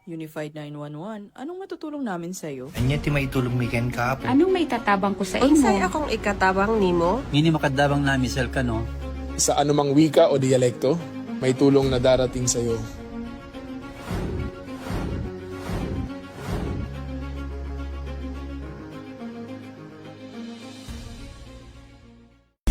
Unified 911, anong matutulong namin sa'yo? Anya ti maitulong mi ken kapo. Anong may tatabang ko sa Unsay imo? akong ikatabang nimo? Ngini makadabang namin sel ka no. Sa anumang wika o dialekto, may tulong na darating sa iyo.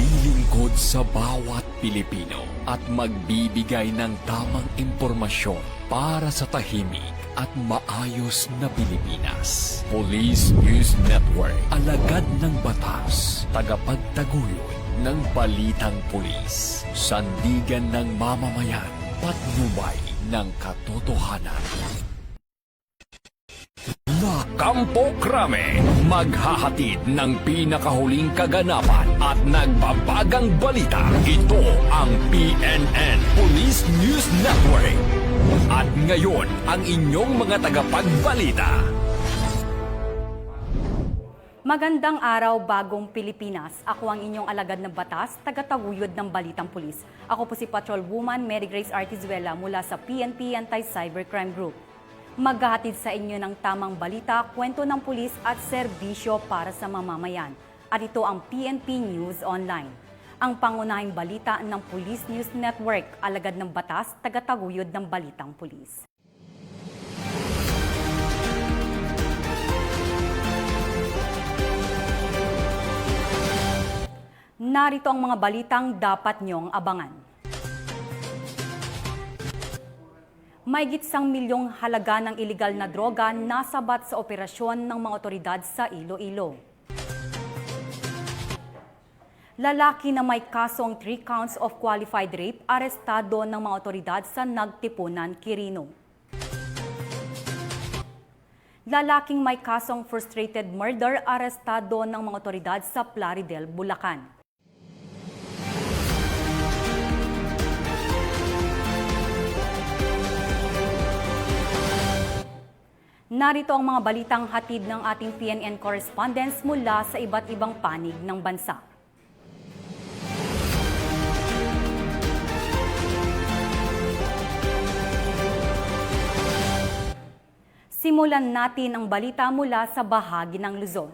Lilingkod sa bawat Pilipino at magbibigay ng tamang impormasyon para sa tahimik at maayos na Pilipinas. Police News Network, alagad ng batas, tagapagtaguyod ng balitang pulis, sandigan ng mamamayan, patnubay ng katotohanan. La Campo Crame, maghahatid ng pinakahuling kaganapan at nagbabagang balita. Ito ang PNN Police News Network. At ngayon, ang inyong mga tagapagbalita. Magandang araw, bagong Pilipinas. Ako ang inyong alagad ng batas, tagataguyod ng Balitang Pulis. Ako po si Patrolwoman Mary Grace Artizuela mula sa PNP Anti-Cybercrime Group. Maghahatid sa inyo ng tamang balita, kwento ng pulis at serbisyo para sa mamamayan. At ito ang PNP News Online. Ang pangunahing balita ng Police News Network, alagad ng batas, tagataguyod ng Balitang Pulis. Narito ang mga balitang dapat niyong abangan. Mahigit 1 milyong halaga ng iligal na droga nasabat sa operasyon ng mga otoridad sa Iloilo. Lalaki na may kasong 3 counts of qualified rape arestado ng mga otoridad sa Nagtipunan, Quirino. Lalaking may kasong frustrated murder arestado ng mga otoridad sa Plaridel, Bulacan. Narito ang mga balitang hatid ng ating PNN correspondents mula sa iba't ibang panig ng bansa. Simulan natin ang balita mula sa bahagi ng Luzon.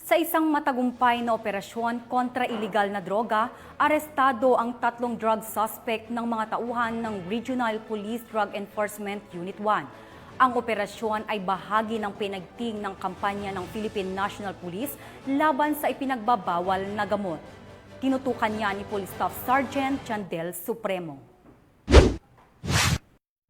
Sa isang matagumpay na operasyon kontra iligal na droga, arestado ang 3 drug suspect ng mga tauhan ng Regional Police Drug Enforcement Unit 1. Ang operasyon ay bahagi ng pinagting ng kampanya ng Philippine National Police laban sa ipinagbabawal na gamot. Tinutukan niya ni Police Staff Sergeant Chandel Supremo.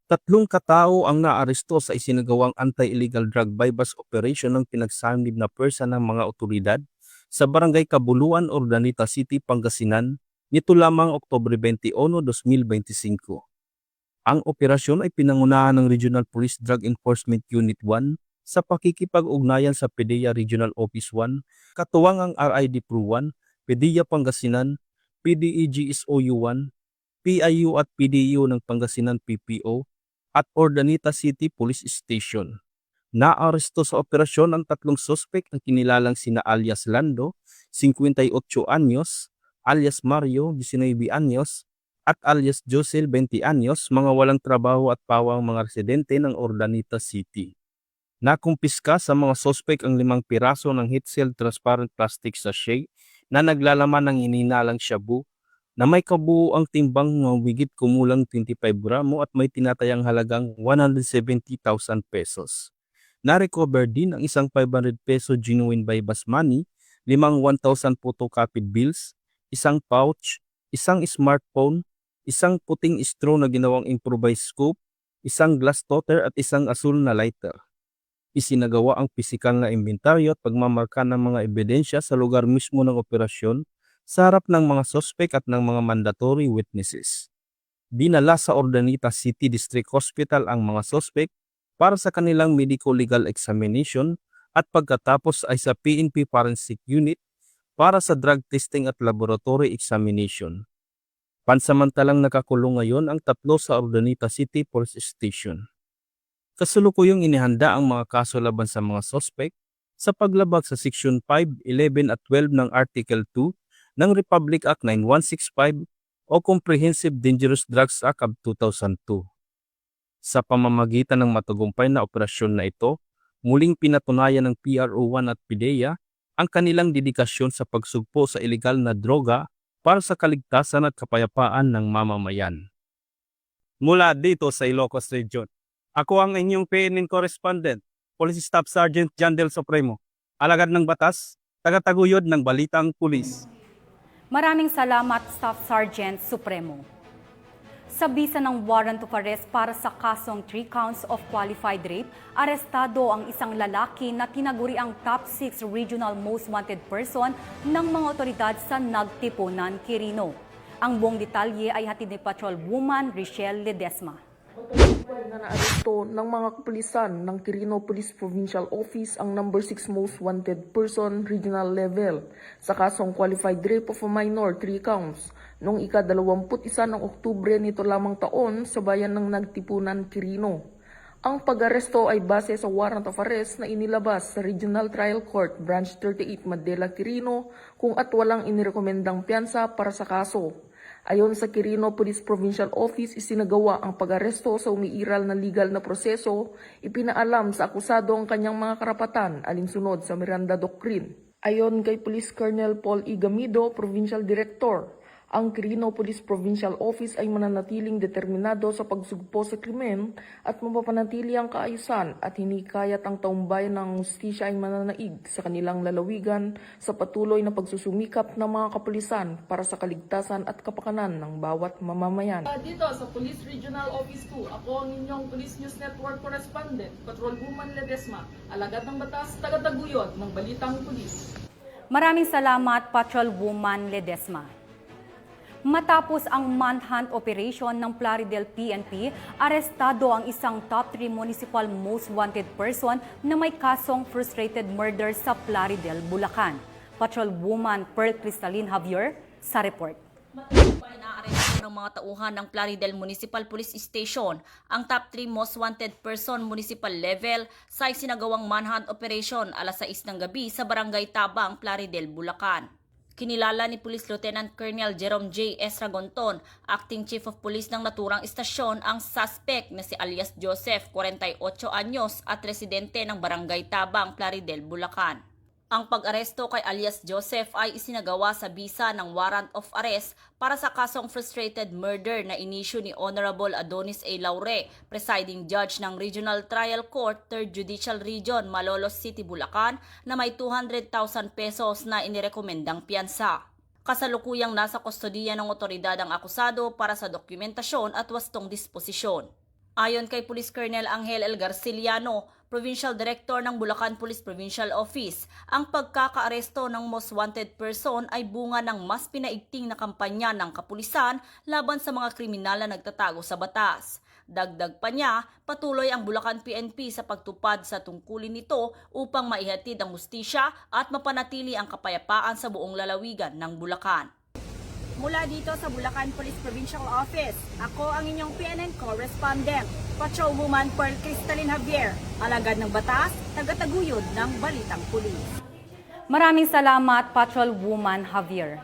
3 katao ang naaresto sa isinagawang anti-illegal drug bypass operation ng pinagsanib na pwersa ng mga otoridad sa Barangay Kabuluan, Urdaneta City, Pangasinan nito lamang Oktubre 21, 2025. Ang operasyon ay pinangunahan ng Regional Police Drug Enforcement Unit 1 sa pakikipag-ugnayan sa PDEA Regional Office 1, katuwang ang RID Pro 1, PDEA Pangasinan, PDEGSOU 1, PIU at PDU ng Pangasinan PPO, at Urdaneta City Police Station. Naaresto sa operasyon ang 3 suspect ang kinilalang sina alias Lando, 58 anyos, alias Mario, 19 anyos, at alias Josel, 20 anyos, mga walang trabaho at pawang mga residente ng Urdaneta City. Nakumpiska sa mga suspect ang 5 piraso ng heat-sealed transparent plastic sachet na naglalaman ng ininalang shabu na may kabuuang timbang ng higit kumulang 25 gramo at may tinatayang halagang 170,000 pesos. Na-recover din ang isang 500 peso genuine bypass money, 5 1,000 photocopied bills, isang pouch, isang smartphone, isang puting straw na ginawang improvised scoop, isang glass toter at isang asul na lighter. Isinagawa ang pisikal na inventaryo at pagmamarka ng mga ebidensya sa lugar mismo ng operasyon sa harap ng mga sospek at ng mga mandatory witnesses. Dinala sa Urdaneta City District Hospital ang mga sospek para sa kanilang medico-legal examination at pagkatapos ay sa PNP Forensic Unit para sa drug testing at laboratory examination. Pansamantalang nakakulong ngayon ang 3 sa Urdaneta City Police Station. Kasulukuyang inihanda ang mga kaso laban sa mga sospek sa paglabag sa Section 5, 11 at 12 ng Article 2 ng Republic Act 9165 o Comprehensive Dangerous Drugs Act of 2002. Sa pamamagitan ng matagumpay na operasyon na ito, muling pinatunayan ng PRO1 at PDEA ang kanilang dedikasyon sa pagsugpo sa ilegal na droga para sa kaligtasan at kapayapaan ng mamamayan. Mula dito sa Ilocos Region, ako ang inyong PNN correspondent, Police Staff Sergeant John Del Supremo, alagad ng batas, tagataguyod ng Balitang Pulis. Maraming salamat, Staff Sergeant Supremo. Sa bisa ng warrant of arrest para sa kasong 3 counts of qualified rape, arestado ang isang lalaki na tinaguri ang top 6 regional most wanted person ng mga otoridad sa Nagtipunan, Quirino. Ang buong detalye ay hatid ni Patrolwoman Richelle Ledesma. Na naaresto ng mga kapulisan ng Quirino Police Provincial Office ang number 6 most wanted person regional level sa kasong qualified rape of a minor 3 counts noong ika-21 ng Oktubre nito lamang taon sa bayan ng Nagtipunan, Quirino. Ang pag-aresto ay base sa warrant of arrest na inilabas sa Regional Trial Court Branch 38 Madela, Quirino kung at walang inirekomendang piyansa para sa kaso. Ayon sa Quirino Police Provincial Office, isinagawa ang pag-aresto sa umiiral na legal na proseso, ipinaalam sa akusado ang kanyang mga karapatan alinsunod sa Miranda Doctrine. Ayon kay Police Colonel Paul E. Gamido, Provincial Director, ang Quirino Police Provincial Office ay mananatiling determinado sa pagsugpo sa krimen at mapapanatili ang kaayusan at hinikayat ang taumbayan ng hustisya ay mananaig sa kanilang lalawigan sa patuloy na pagsusumikap ng mga kapulisan para sa kaligtasan at kapakanan ng bawat mamamayan. Dito sa Police Regional Office 2, ako ang inyong Police News Network Correspondent, Patrolwoman Ledesma, alagad ng batas, tagataguyod ng Balitang Pulis. Maraming salamat, Patrolwoman Ledesma. Matapos ang manhunt operation ng Plaridel PNP, arestado ang isang top 3 municipal most wanted person na may kasong frustrated murder sa Plaridel, Bulacan. Patrolwoman Pearl Cristalin Javier sa report. Matapos inaaresto ng mga tauhan ng Plaridel Municipal Police Station ang top 3 most wanted person municipal level sa isinagawang manhunt operation alas 6 ng gabi sa Barangay Tabang, Plaridel, Bulacan. Kinilala ni Police Lieutenant Colonel Jerome J. S. Ragonton, Acting Chief of Police ng naturang istasyon, ang suspect na si alias Joseph, 48 anyos at residente ng Barangay Tabang, Plaridel, Bulacan. Ang pag-aresto kay alias Joseph ay isinagawa sa bisa ng warrant of arrest para sa kasong frustrated murder na inisyu ni Honorable Adonis A. Laure, presiding judge ng Regional Trial Court, 3rd Judicial Region, Malolos City, Bulacan, na may 200,000 pesos na inirekomendang piyansa. Kasalukuyang nasa kustodiya ng otoridad ang akusado para sa dokumentasyon at wastong disposisyon. Ayon kay Police Colonel Angel L. Garciliano, Provincial Director ng Bulacan Police Provincial Office, ang pagkakaaresto ng most wanted person ay bunga ng mas pinaigting na kampanya ng kapulisan laban sa mga kriminal na nagtatago sa batas. Dagdag pa niya, patuloy ang Bulacan PNP sa pagtupad sa tungkulin nito upang maihatid ang hustisya at mapanatili ang kapayapaan sa buong lalawigan ng Bulacan. Mula dito sa Bulacan Police Provincial Office, ako ang inyong PNN Correspondent, Patrolwoman Pearl Cristalin Javier, alagad ng batas, tagataguyod ng Balitang Pulis. Maraming salamat, Patrolwoman Javier.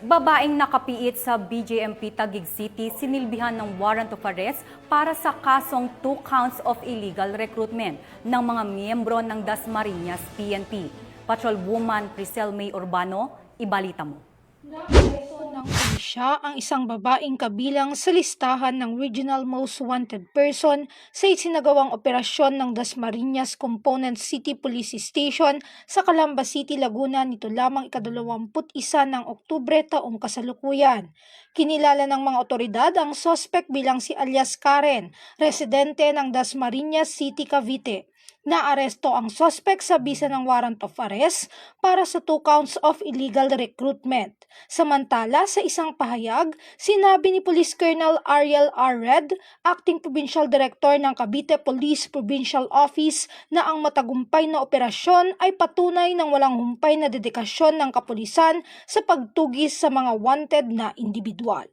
Babaeng nakapiit sa BJMP Taguig City sinilbihan ng warrant of arrest para sa kasong 2 counts of illegal recruitment ng mga miyembro ng Dasmariñas PNP. Patrolwoman Priscel May Urbano, ibalita mo. Napreso ng pulisya ang isang babaeng kabilang sa listahan ng Regional Most Wanted Person sa isinagawang operasyon ng Dasmariñas Component City Police Station sa Calamba City, Laguna nito lamang ika-21 ng Oktubre taong kasalukuyan. Kinilala ng mga otoridad ang suspect bilang si alias Karen, residente ng Dasmariñas City, Cavite. Naaresto ang suspect sa bisa ng warrant of arrest para sa 2 counts of illegal recruitment. Samantala, sa isang pahayag, sinabi ni Police Colonel Ariel R. Red, Acting Provincial Director ng Cavite Police Provincial Office, na ang matagumpay na operasyon ay patunay ng walang humpay na dedikasyon ng kapulisan sa pagtugis sa mga wanted na individual.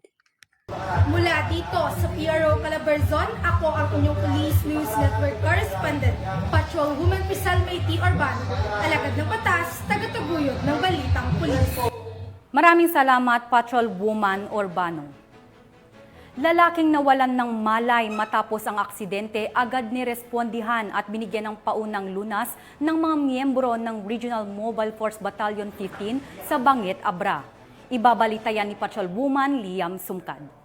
Mula dito sa PRO Calabarzon, ako ang inyong Police News Network Correspondent, Patrolwoman Priscel May T. Urbano, alagad ng batas, tagataguyod ng Balitang Pulis. Maraming salamat, Patrolwoman Urbano. Lalaking nawalan ng malay matapos ang aksidente agad nirespondihan at binigyan ng paunang lunas ng mga miyembro ng Regional Mobile Force Battalion 15 sa Banguet, Abra. Ibabalita yan ni Patrolwoman Liam Sumkad.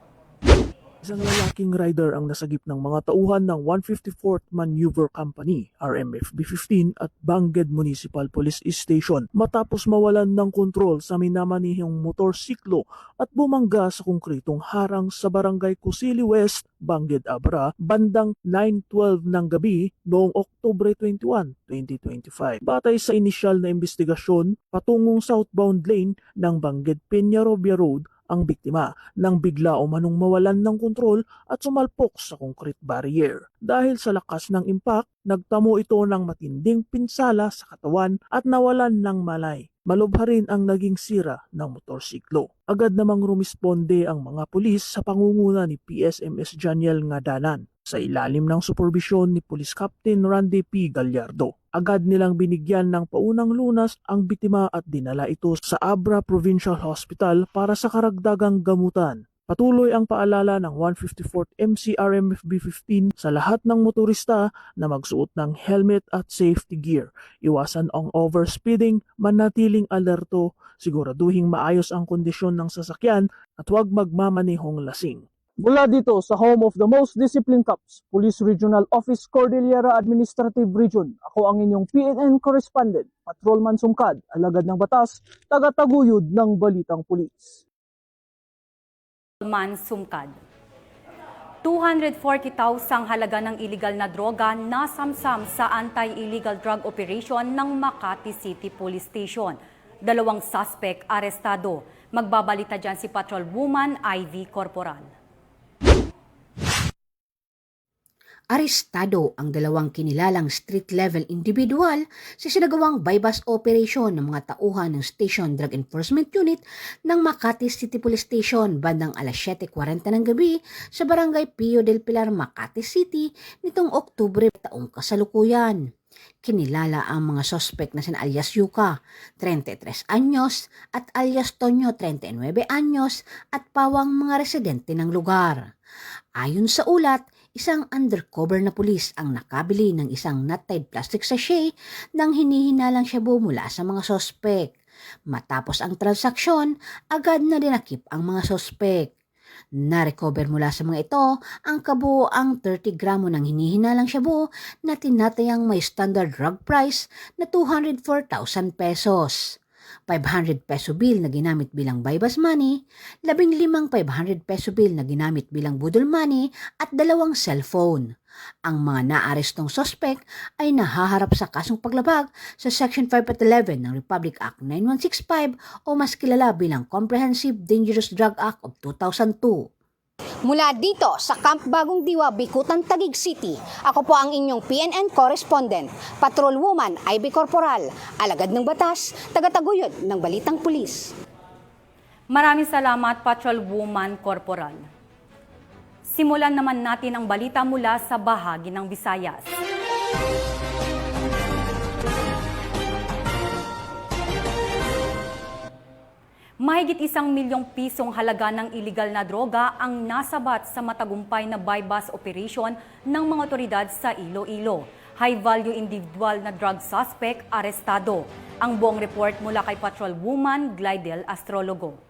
Isang lalaking rider ang nasagip ng mga tauhan ng 154th Maneuver Company, RMFB-15 at Banguet Municipal Police Station matapos mawalan ng kontrol sa minamanihong motorsiklo at bumangga sa konkretong harang sa Barangay Kusili West, Banguet, Abra, bandang 9:12 ng gabi noong Oktubre 21, 2025. Batay sa inisyal na investigasyon, patungong southbound lane ng Banguet Peñarobia Road ang biktima nang bigla o manong mawalan ng kontrol at sumalpok sa concrete barrier. Dahil sa lakas ng impact, nagtamo ito ng matinding pinsala sa katawan at nawalan ng malay. Malubha rin ang naging sira ng motorsiklo. Agad namang rumisponde ang mga pulis sa pangunguna ni PSMS Janiel Ngadanan sa ilalim ng superbisyon ni Police Captain Randy P. Gallardo. Agad nilang binigyan ng paunang lunas ang bitima at dinala ito sa Abra Provincial Hospital para sa karagdagang gamutan. Patuloy ang paalala ng 154th MCRMFB-15 sa lahat ng motorista na magsuot ng helmet at safety gear. Iwasan ang overspeeding, manatiling alerto, siguraduhing maayos ang kondisyon ng sasakyan at huwag magmamanehong lasing. Mula dito sa home of the most disciplined cops, Police Regional Office Cordillera Administrative Region, ako ang inyong PNN correspondent, Patrolman Sumkad, alagad ng batas, taga-taguyod ng Balitang Pulis. Man Sumkad. 240,000 halaga ng iligal na droga nasamsam sa anti-illegal drug operation ng Makati City Police Station. 2 suspect arestado. Magbabalita dyan si Patrolwoman Ivy Corporal. Arestado ang 2 kinilalang street-level individual sa sinagawang bypass operation ng mga tauhan ng Station Drug Enforcement Unit ng Makati City Police Station bandang alas 7:40 ng gabi sa Barangay Pio del Pilar, Makati City nitong Oktubre taong kasalukuyan. Kinilala ang mga sospek na sina alias Yuka, 33 anyos, at alias Tonyo, 39 anyos, at pawang mga residente ng lugar. Ayon sa ulat, isang undercover na pulis ang nakabili ng isang knot-tied plastic sachet nang hinihinalang shabu mula sa mga sospek. Matapos ang transaksyon, agad na dinakip ang mga sospek. Na-recover mula sa mga ito ang kabuoang 30 gramo ng hinihinalang shabu na tinatayang may standard drug price na 204,000 pesos. 500 peso bill na ginamit bilang bypass money, 15 500 peso bill na ginamit bilang budol money at 2 cellphone. Ang mga naarestong sospek ay nahaharap sa kasong paglabag sa Section 5 at 11 ng Republic Act 9165 o mas kilala bilang Comprehensive Dangerous Drug Act of 2002. Mula dito sa Camp Bagong Diwa, Bikutan, Taguig City, ako po ang inyong PNN correspondent, Patrolwoman Ivy Corporal, alagad ng batas, taga-taguyod ng Balitang Pulis. Maraming salamat, Patrolwoman Corporal. Simulan naman natin ang balita mula sa bahagi ng Visayas. Mahigit 1 milyong pisong halaga ng iligal na droga ang nasabat sa matagumpay na bypass operation ng mga otoridad sa Iloilo. High-value individual na drug suspect arestado. Ang buong report mula kay Patrolwoman Glidel Astrologo.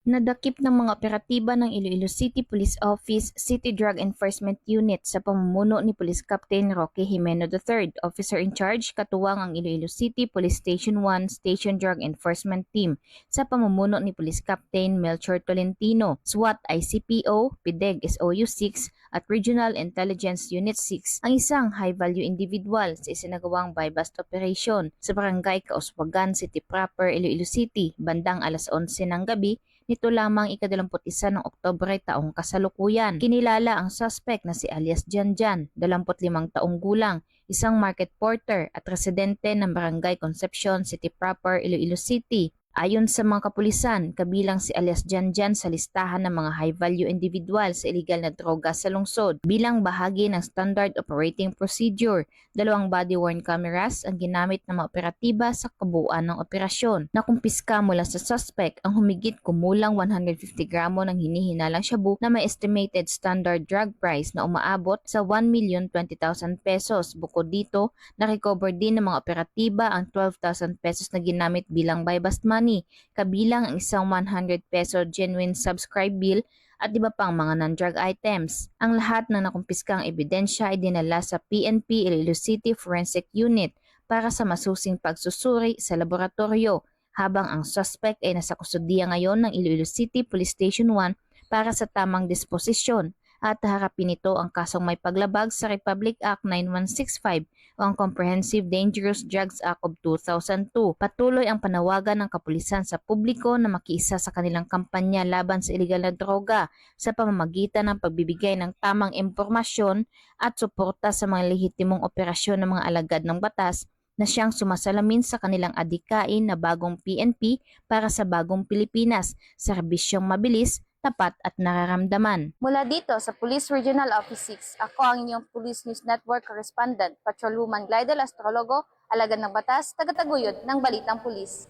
Nadakip ng mga operatiba ng Iloilo City Police Office City Drug Enforcement Unit sa pamumuno ni Police Captain Roque Jimeno III, Officer in Charge, katuwang ang Iloilo City Police Station 1 Station Drug Enforcement Team sa pamumuno ni Police Captain Melchor Tolentino, SWAT ICPO, PIDEG SOU 6 at Regional Intelligence Unit 6 ang isang high-value individual sa isinagawang bypass operation sa Barangay Kauswagan City Proper, Iloilo City, bandang alas 11 ng gabi. Nito lamang ika-21 ng Oktubre taong kasalukuyan. Kinilala ang suspect na si alias Janjan, 25 taong gulang, isang market porter at residente ng Barangay Concepcion City Proper, Iloilo City. Ayon sa mga kapulisan, kabilang si alias Janjan sa listahan ng mga high-value individual sa illegal na droga sa lungsod. Bilang bahagi ng Standard Operating Procedure, 2 body-worn cameras ang ginamit ng mga operatiba sa kabuuan ng operasyon. Nakumpiska mula sa suspect ang humigit kumulang 150 gramo ng hinihinalang shabu na may estimated standard drug price na umaabot sa 1,020,000 pesos. Bukod dito, na-recover din ng mga operatiba ang 12,000 pesos na ginamit bilang buy-bust money, kabilang ang isang 100 peso genuine subscribe bill at iba pang mga non-drug items. Ang lahat ng nakumpiskang ebidensya ay dinala sa PNP Iloilo City Forensic Unit para sa masusing pagsusuri sa laboratorio, habang ang suspect ay nasa kustudiya ngayon ng Iloilo City Police Station 1 para sa tamang disposisyon, at harapin ito ang kasong may paglabag sa Republic Act 9165 o ang Comprehensive Dangerous Drugs Act of 2002. Patuloy ang panawagan ng kapulisan sa publiko na makiisa sa kanilang kampanya laban sa iligal na droga sa pamamagitan ng pagbibigay ng tamang impormasyon at suporta sa mga lehitimong operasyon ng mga alagad ng batas na siyang sumasalamin sa kanilang adikain na bagong PNP para sa bagong Pilipinas, serbisyong mabilis, tapat at nararamdaman. Mula dito sa Police Regional Office 6, ako ang inyong Police News Network Correspondent, Patrolwoman Glidel Astrologo, alagad ng batas, tagataguyod ng Balitang Pulis.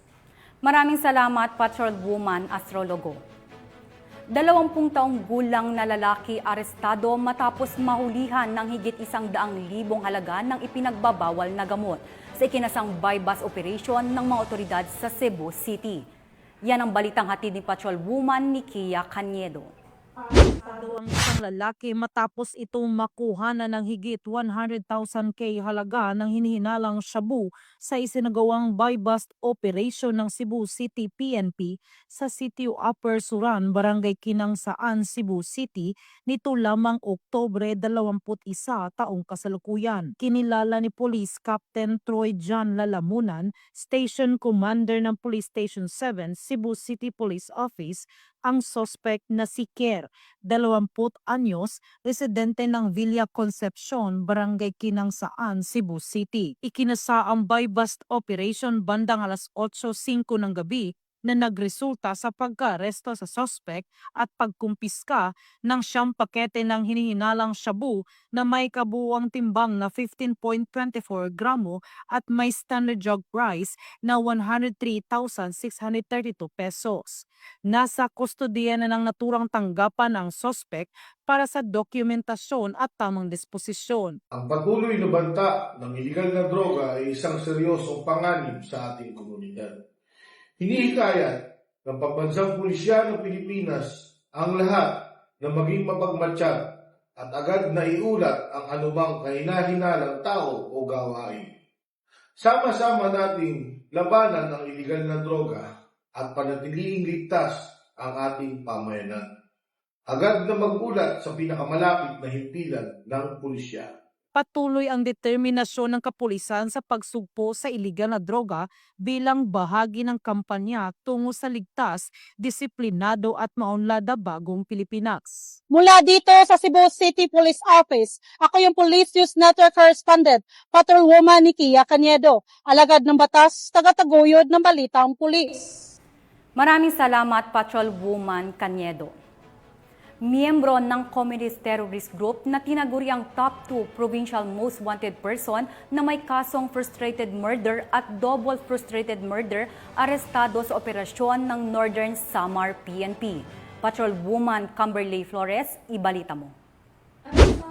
Maraming salamat, Patrolwoman Astrologo. 20 taong gulang na lalaki arestado matapos mahulihan ng higit 100,000 halaga ng ipinagbabawal na gamot sa ikinasang buy-bust operation ng mga otoridad sa Cebu City. Yan ang balitang hatid ni Patrolwoman Nikia Caniedo. Arestado ang isang lalaki matapos itong makuha na ng higit 100,000 halaga ng hinihinalang shabu sa isinagawang buy-bust operation ng Cebu City PNP sa sitio Upper Suran, Barangay Kinangsaan, Cebu City nito lamang Oktubre 21 taong kasalukuyan. Kinilala ni Police Captain Troy John Lalamunan, Station Commander ng Police Station 7, Cebu City Police Office, ang suspect na si Ker, 20 anyos, residente ng Villa Concepcion, Barangay Kinangsaan, Cebu City. Ikinasa ang buy-bust operation bandang 8:05 ng gabi na nagresulta sa pagka-aresto sa suspect at pagkumpiska ng 9 pakete ng hinihinalang shabu na may kabuuang timbang na 15.24 gramo at may standard drug price na 103,632 pesos. Nasa kustodiya na ng naturang tanggapan ang suspect para sa dokumentasyon at tamang disposisyon. Ang patuloy na banta ng iligal na droga ay isang seryosong panganib sa ating komunidad. Hinihikayat ng pambansang pulisya ng Pilipinas ang lahat na maging mapagmatsyag at agad na iulat ang anumang kahina-hinalang tao o gawain. Sama-sama nating labanan ang iligal na droga at panatiling ligtas ang ating pamayanan. Agad na magulat sa pinakamalapit na himpilan ng pulisya. Patuloy ang determinasyon ng kapulisan sa pagsugpo sa iligal na droga bilang bahagi ng kampanya tungo sa ligtas, disiplinado at maunlad na bagong Pilipinas. Mula dito sa Cebu City Police Office, ako yung Police News Network Correspondent, Patrolwoman Nikia Caniedo, alagad ng batas, tagataguyod ng Balitang Pulis. Maraming salamat, Patrolwoman Caniedo. Miyembro ng Communist Terrorist Group na tinaguriang top 2 provincial most wanted person na may kasong frustrated murder at double frustrated murder arestado sa operasyon ng Northern Samar PNP. Patrolwoman Camberley Flores, ibalita mo.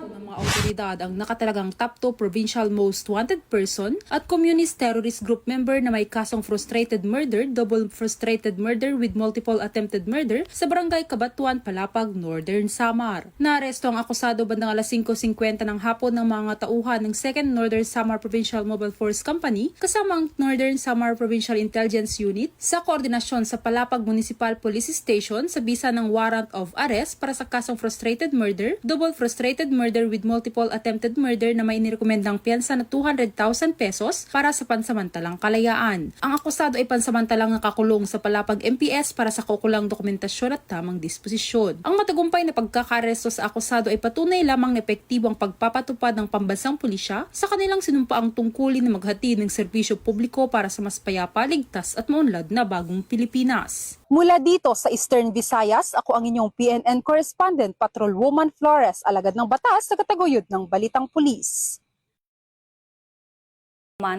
Ng mga otoridad ang nakatalagang top 2 provincial most wanted person at communist terrorist group member na may kasong frustrated murder, double frustrated murder with multiple attempted murder sa barangay Kabatuan, Palapag, Northern Samar. Naaresto ang akusado bandang 5:50 ng hapon ng mga tauhan ng 2nd Northern Samar Provincial Mobile Force Company kasama ang Northern Samar Provincial Intelligence Unit sa koordinasyon sa Palapag Municipal Police Station sa bisa ng warrant of arrest para sa kasong frustrated murder, double frustrated murder murder with multiple attempted murder na may inirekomendang piyansa na 200,000 pesos para sa pansamantalang kalayaan. Ang akusado ay pansamantalang nakakulong sa Palapag MPS para sa kaukulang dokumentasyon at tamang disposisyon. Ang matagumpay na pagkakaresto sa akusado ay patunay lamang na epektibo ang pagpapatupad ng pambansang pulisya sa kanilang sinumpaang tungkulin na maghatid ng serbisyo publiko para sa mas payapa, ligtas at maunlad na bagong Pilipinas. Mula dito sa Eastern Visayas, ako ang inyong PNN correspondent, Patrolwoman Flores, alagad ng batas sa kataguyod ng Balitang Pulis.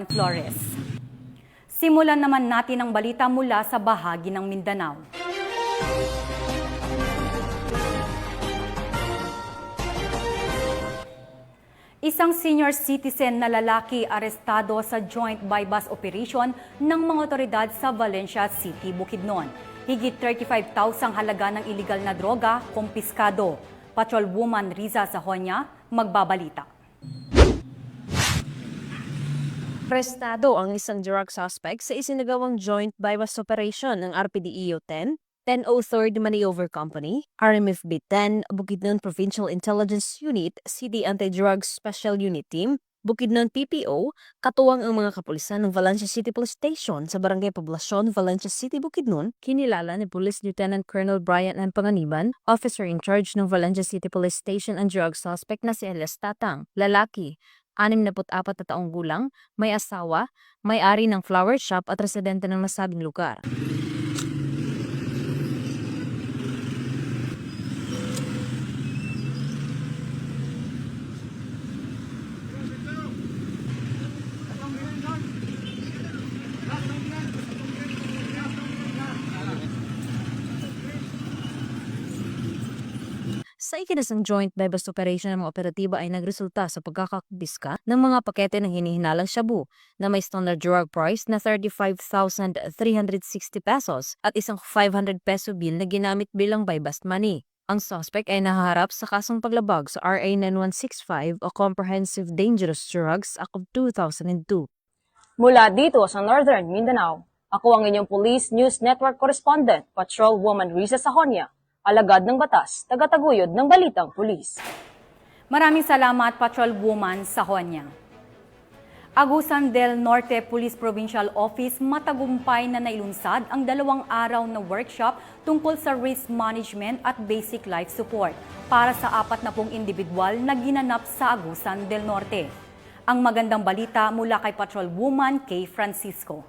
Flores. Simulan naman natin ang balita mula sa bahagi ng Mindanao. Isang senior citizen na lalaki arestado sa joint buy-bust operation ng mga otoridad sa Valencia City, Bukidnon. Higit 35,000 halaga ng iligal na droga, kumpiskado. Patrolwoman Riza Sahonia, magbabalita. Arestado ang isang drug suspect sa isinagawang joint buy-bust operation ng RPDEO 10, 1003rd Maneuver Company, RMFB 10, Bukidnon Provincial Intelligence Unit, CD Anti-Drugs Special Unit Team, Bukidnon PPO, katuwang ang mga kapulisan ng Valencia City Police Station sa Barangay Poblacion, Valencia City, Bukidnon, kinilala ni Police Lieutenant Colonel Brian N. Panganiban, officer in charge ng Valencia City Police Station and drug suspect na si Elias Tatang, lalaki, 64 na taong gulang, may asawa, may-ari ng flower shop at residente ng nasabing lugar. Sa ikinasang joint buy-bust operation ng mga operatiba ay nagresulta sa pagkakabiska ng mga pakete ng hinihinalang shabu na may standard drug price na 35,360 pesos at isang 500 peso bill na ginamit bilang buy-bust money. Ang suspect ay nahaharap sa kasong paglabag sa RA 9165 o Comprehensive Dangerous Drugs Act of 2002. Mula dito sa Northern Mindanao, ako ang inyong Police News Network correspondent, Patrolwoman Riza Sahonia, alagad ng batas, tagataguyod ng Balitang Pulis. Maraming salamat, Patrolwoman Sahonia. Agusan del Norte Police Provincial Office matagumpay na nailunsad ang 2 araw na workshop tungkol sa risk management at basic life support para sa 40 individual na ginanap sa Agusan del Norte. Ang magandang balita mula kay Patrolwoman Kay Francisco.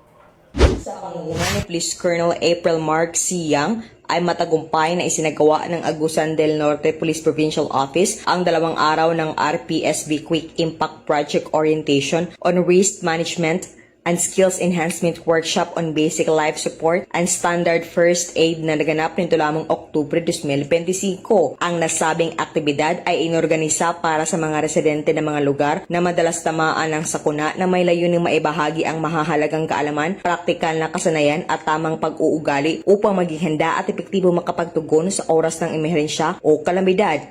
Sa pangunguna ni Police Colonel April Mark C. Yang ay matagumpay na isinagawa ng Agusan del Norte Police Provincial Office ang 2 araw ng RPSB Quick Impact Project Orientation on Risk Management and Skills Enhancement Workshop on Basic Life Support and Standard First Aid na naganap nito lamang Oktubre 2025. Ang nasabing aktibidad ay inorganisa para sa mga residente ng mga lugar na madalas tamaan ng sakuna na may layuning maibahagi ang mahahalagang kaalaman, praktikal na kasanayan at tamang pag-uugali upang maging handa at epektibo makapagtugon sa oras ng emerhensya o kalamidad.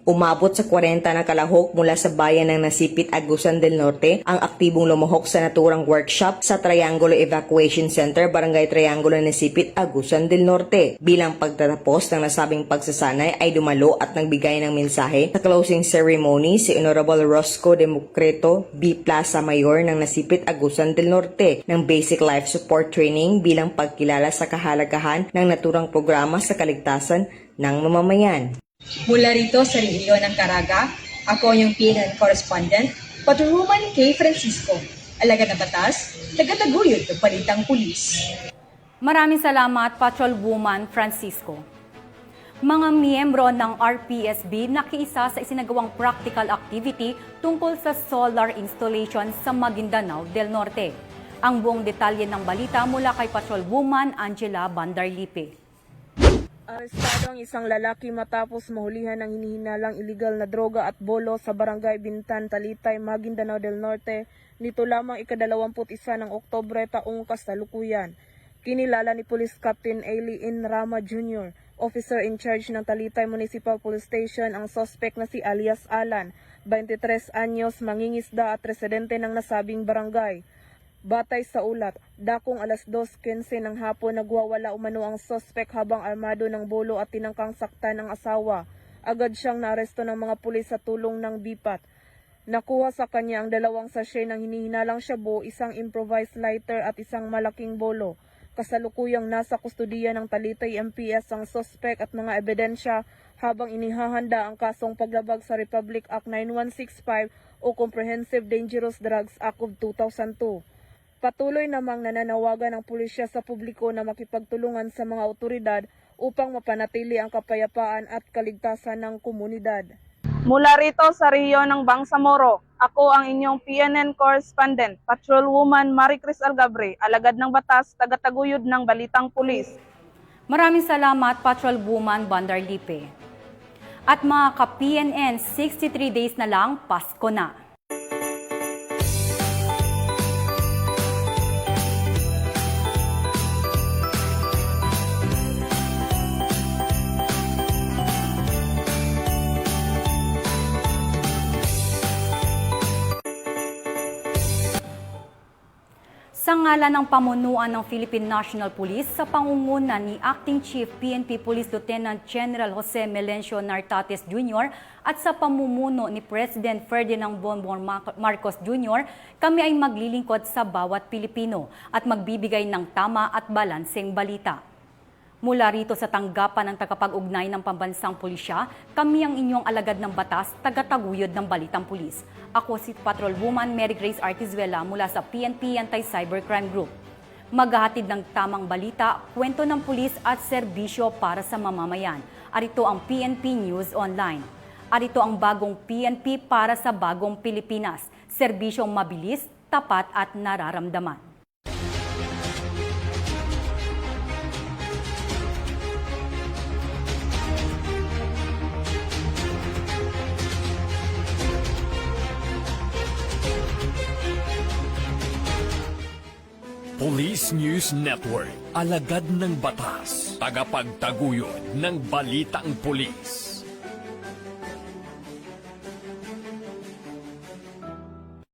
Umabot sa 40 na kalahok mula sa bayan ng Nasipit, Agusan del Norte ang aktibong lumahok sa naturang workshop sa Triangulo Evacuation Center, Barangay Triangulo, Nasipit, Agusan del Norte. Bilang pagtatapos ng nasabing pagsasanay ay dumalo at nagbigay ng mensahe sa closing ceremony si Honorable Rosco Democreto B. Plaza Mayor ng Nasipit, Agusan del Norte ng Basic Life Support Training bilang pagkilala sa kahalagahan ng naturang programa sa kaligtasan ng mamamayan. Mula rito sa rehiyon ng Caraga, ako yung PNN correspondent, Patrolwoman Kay Francisco, alagad ng batas, tagataguyod ng Balitang Pulis. Maraming salamat, Patrolwoman Francisco. Mga miyembro ng RPSB nakiisa sa isinagawang practical activity tungkol sa solar installation sa Maguindanao del Norte. Ang buong detalye ng balita mula kay Patrolwoman Angela Bandarlipe. Arestado ang isang lalaki matapos mahulihan ng hinihinalang iligal na droga at bolo sa Barangay Bintan, Talitay, Maguindanao del Norte nito lamang ika-21 ng Oktubre taong kasalukuyan. Kinilala ni Police Captain Aileen Rama Jr., officer in charge ng Talitay Municipal Police Station, ang suspect na si alias Alan, 23 anyos, mangingisda at residente ng nasabing barangay. Batay sa ulat, dakong alas 2:15 ng hapon nagwawala umano ang suspect habang armado ng bolo at tinangkang saktan ng asawa. agad siyang naaresto ng mga pulis sa tulong ng BIPAT. Nakuha sa kanya ang 2 sachet ng hinihinalang shabu, isang improvised lighter at isang malaking bolo. Kasalukuyang nasa kustudiya ng Talitay MPS ang suspect at mga ebidensya habang inihahanda ang kasong paglabag sa Republic Act 9165 o Comprehensive Dangerous Drugs Act of 2002. Patuloy namang nananawagan ang pulisya sa publiko na makipagtulungan sa mga otoridad upang mapanatili ang kapayapaan at kaligtasan ng komunidad. Mula rito sa rehiyon ng Bangsamoro, ako ang inyong PNN correspondent, Patrolwoman Maricris Algabre, alagad ng batas, tagataguyod ng Balitang Pulis. Maraming salamat, Patrolwoman Bandarlipe. At mga ka-PNN, 63 days na lang, Pasko na. Sa ngalan ng pamunuan ng Philippine National Police sa pangunguna ni Acting Chief PNP Police Lieutenant General Jose Melencio Nartates Jr. at sa pamumuno ni President Ferdinand Bongbong Marcos Jr., kami ay maglilingkod sa bawat Pilipino at magbibigay ng tama at balanseng balita. Mula rito sa tanggapan ng tagapag-ugnay ng pambansang pulisya, kami ang inyong alagad ng batas, tagataguyod ng Balitang Pulis. Ako si Patrolwoman Mary Grace Artizuela mula sa PNP Anti-Cybercrime Group. Maghahatid ng tamang balita, kwento ng pulis at serbisyo para sa mamamayan. Arito ang PNP News Online. Arito ang bagong PNP para sa bagong Pilipinas. Serbisyong mabilis, tapat at nararamdaman. Police News Network, alagad ng batas, tagapagtaguyod ng balitang pulis.